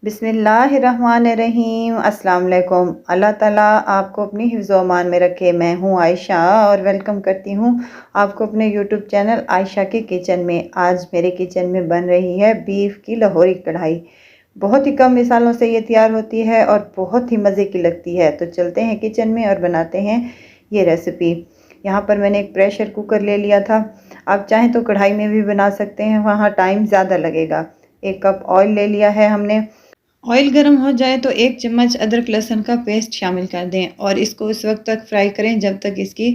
बिस्मिल्लाहिर्रहमानिर्रहीम। अस्सलाम वालेकुम। अल्लाह ताला आपको अपनी हिफ्ज़ व अमान में रखे। मैं हूँ आयशा और वेलकम करती हूँ आपको अपने यूट्यूब चैनल आयशा के किचन में। आज मेरे किचन में बन रही है बीफ की लाहौरी कढ़ाई। बहुत ही कम मिसालों से ये तैयार होती है और बहुत ही मज़े की लगती है। तो चलते हैं किचन में और बनाते हैं ये रेसिपी। यहाँ पर मैंने एक प्रेशर कुकर ले लिया था। आप चाहें तो कढ़ाई में भी बना सकते हैं, वहाँ टाइम ज़्यादा लगेगा। 1 कप ऑयल ले लिया है हमने। ऑयल गर्म हो जाए तो 1 चम्मच अदरक लहसुन का पेस्ट शामिल कर दें और इसको उस वक्त तक फ्राई करें जब तक इसकी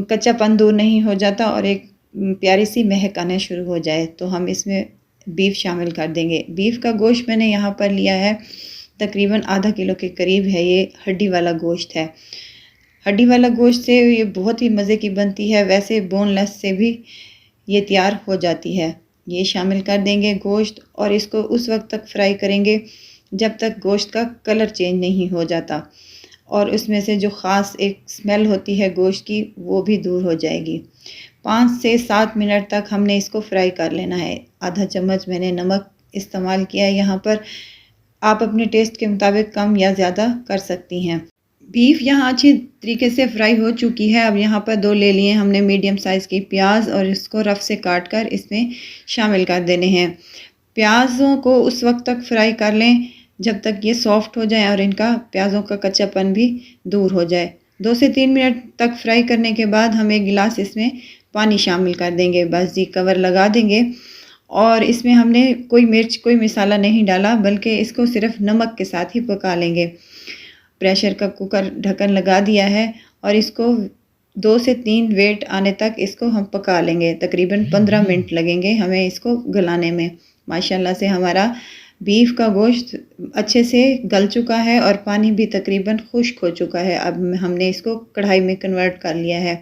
कच्चापन दूर नहीं हो जाता और एक प्यारी सी महक आना शुरू हो जाए। तो हम इसमें बीफ शामिल कर देंगे। बीफ का गोश्त मैंने यहाँ पर लिया है, तकरीबन आधा किलो के करीब है। ये हड्डी वाला गोश्त है। हड्डी वाला गोश्त से ये बहुत ही मज़े की बनती है, वैसे बोनलेस से भी ये तैयार हो जाती है। ये शामिल कर देंगे गोश्त और इसको उस वक्त तक फ्राई करेंगे जब तक गोश्त का कलर चेंज नहीं हो जाता और उसमें से जो ख़ास एक स्मेल होती है गोश्त की वो भी दूर हो जाएगी। 5 से 7 मिनट तक हमने इसको फ्राई कर लेना है। आधा चम्मच मैंने नमक इस्तेमाल किया है यहाँ पर। आप अपने टेस्ट के मुताबिक कम या ज़्यादा कर सकती हैं। बीफ यहाँ अच्छी तरीके से फ्राई हो चुकी है। अब यहाँ पर 2 ले लिए हमने मीडियम साइज़ की प्याज और इसको रफ से काट कर इसमें शामिल कर देने हैं। प्याज़ों को उस वक्त तक फ्राई कर लें जब तक ये सॉफ्ट हो जाए और इनका प्याज़ों का कच्चापन भी दूर हो जाए। 2 से 3 मिनट तक फ्राई करने के बाद हम 1 गिलास इसमें पानी शामिल कर देंगे। बस जी कवर लगा देंगे और इसमें हमने कोई मिर्च कोई मसाला नहीं डाला, बल्कि इसको सिर्फ नमक के साथ ही पका लेंगे। प्रेशर का कुकर ढक्कन लगा दिया है और इसको 2 से 3 वेट आने तक इसको हम पका लेंगे। तकरीबन 15 मिनट लगेंगे हमें इसको गलाने में। माशाल्लाह से हमारा बीफ का गोश्त अच्छे से गल चुका है और पानी भी तकरीबन खुश्क हो चुका है। अब हमने इसको कढ़ाई में कन्वर्ट कर लिया है।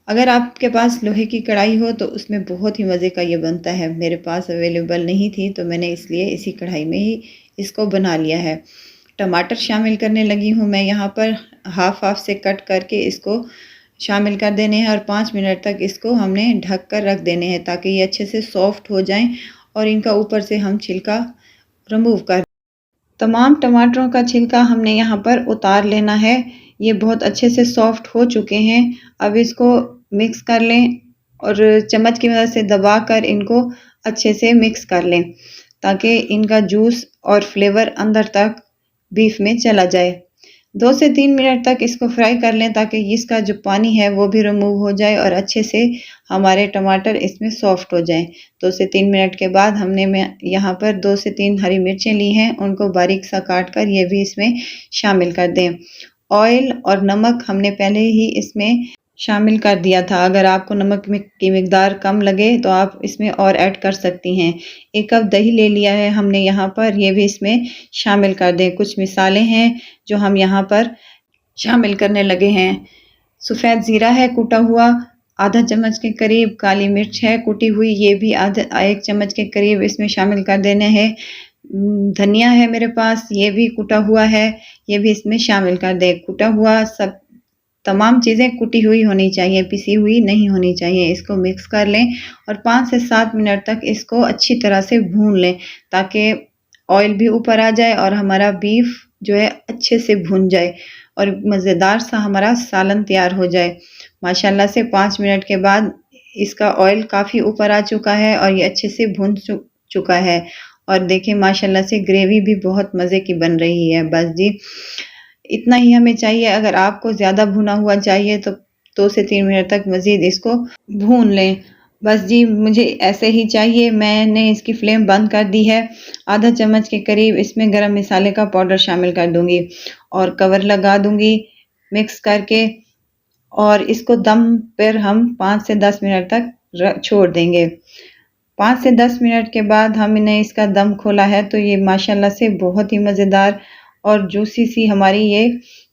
अगर आपके पास लोहे की कढ़ाई हो तो उसमें बहुत ही मज़े का ये बनता है। मेरे पास अवेलेबल नहीं थी तो मैंने इसलिए इसी कढ़ाई में ही इसको बना लिया है। टमाटर शामिल करने लगी हूँ मैं यहाँ पर। हाफ से कट करके इसको शामिल कर देने हैं और 5 मिनट तक इसको हमने ढक कर रख देने हैं ताकि ये अच्छे से सॉफ्ट हो जाएं और इनका ऊपर से हम छिलका रिमूव कर। तमाम टमाटरों का छिलका हमने यहाँ पर उतार लेना है। ये बहुत अच्छे से सॉफ्ट हो चुके हैं। अब इसको मिक्स कर लें और चम्मच की मदद से दबा कर इनको अच्छे से मिक्स कर लें ताकि इनका जूस और फ्लेवर अंदर तक बीफ में चला जाए। 2 से 3 मिनट तक इसको फ्राई कर लें ताकि इसका जो पानी है वो भी रिमूव हो जाए और अच्छे से हमारे टमाटर इसमें सॉफ्ट हो जाएं। 2 से 3 मिनट के बाद हमने यहाँ पर 2 से 3 हरी मिर्चें ली हैं, उनको बारीक सा काट कर ये भी इसमें शामिल कर दें। ऑयल और नमक हमने पहले ही इसमें शामिल कर दिया था। अगर आपको नमक की मिकदार कम लगे तो आप इसमें और ऐड कर सकती हैं। 1 कप दही ले लिया है हमने यहाँ पर, ये भी इसमें शामिल कर दें। कुछ मिसालें हैं जो हम यहाँ पर शामिल करने लगे हैं। सफ़ेद ज़ीरा है कूटा हुआ, आधा चम्मच के करीब काली मिर्च है कुटी हुई, ये भी 1 चम्मच के करीब इसमें शामिल कर देने हैं। धनिया है मेरे पास, ये भी कुटा हुआ है, ये भी इसमें शामिल कर दें। कुटा हुआ सब तमाम चीज़ें कुटी हुई होनी चाहिए, पिसी हुई नहीं होनी चाहिए। इसको मिक्स कर लें और 5 से 7 मिनट तक इसको अच्छी तरह से भून लें ताकि ऑयल भी ऊपर आ जाए और हमारा बीफ जो है अच्छे से भून जाए और मज़ेदार सा हमारा सालन तैयार हो जाए। माशाल्लाह से 5 मिनट के बाद इसका ऑयल काफ़ी ऊपर आ चुका है और ये अच्छे से भून चुका है और देखें माशाल्लाह से ग्रेवी भी बहुत मज़े की बन रही है। बस जी इतना ही हमें चाहिए। अगर आपको ज़्यादा भुना हुआ चाहिए तो 2 से 3 मिनट तक मज़ीद इसको भून लें। बस जी मुझे ऐसे ही चाहिए। मैंने इसकी फ्लेम बंद कर दी है। आधा चम्मच के करीब इसमें गरम मसाले का पाउडर शामिल कर दूंगी और कवर लगा दूंगी मिक्स करके और इसको दम पर हम 5 से 10 मिनट तक छोड़ देंगे। 5 से 10 मिनट के बाद हमने इसका दम खोला है तो ये माशाल्लाह से बहुत ही मज़ेदार और जूसी सी हमारी ये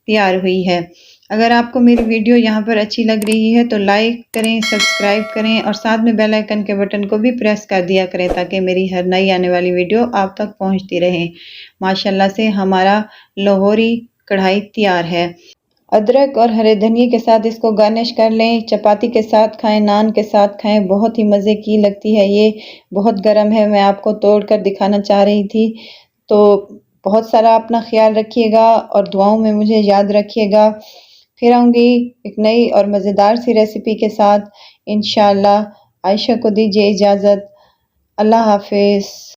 तैयार हुई है। अगर आपको मेरी वीडियो यहाँ पर अच्छी लग रही है तो लाइक करें, सब्सक्राइब करें और साथ में बेल आइकन के बटन को भी प्रेस कर दिया करें ताकि मेरी हर नई आने वाली वीडियो आप तक पहुँचती रहे। माशाल्लाह से हमारा लाहौरी कढ़ाई तैयार है। अदरक और हरे धनिए के साथ इसको गार्निश कर लें। चपाती के साथ खाएं, नान के साथ खाएं, बहुत ही मज़े की लगती है। ये बहुत गर्म है, मैं आपको तोड़ कर दिखाना चाह रही थी तो बहुत सारा अपना ख्याल रखिएगा और दुआओं में मुझे याद रखिएगा। फिर आऊँगी एक नई और मज़ेदार सी रेसिपी के साथ इंशाअल्लाह। आयशा को दीजिए इजाज़त। अल्लाह हाफ़िज़।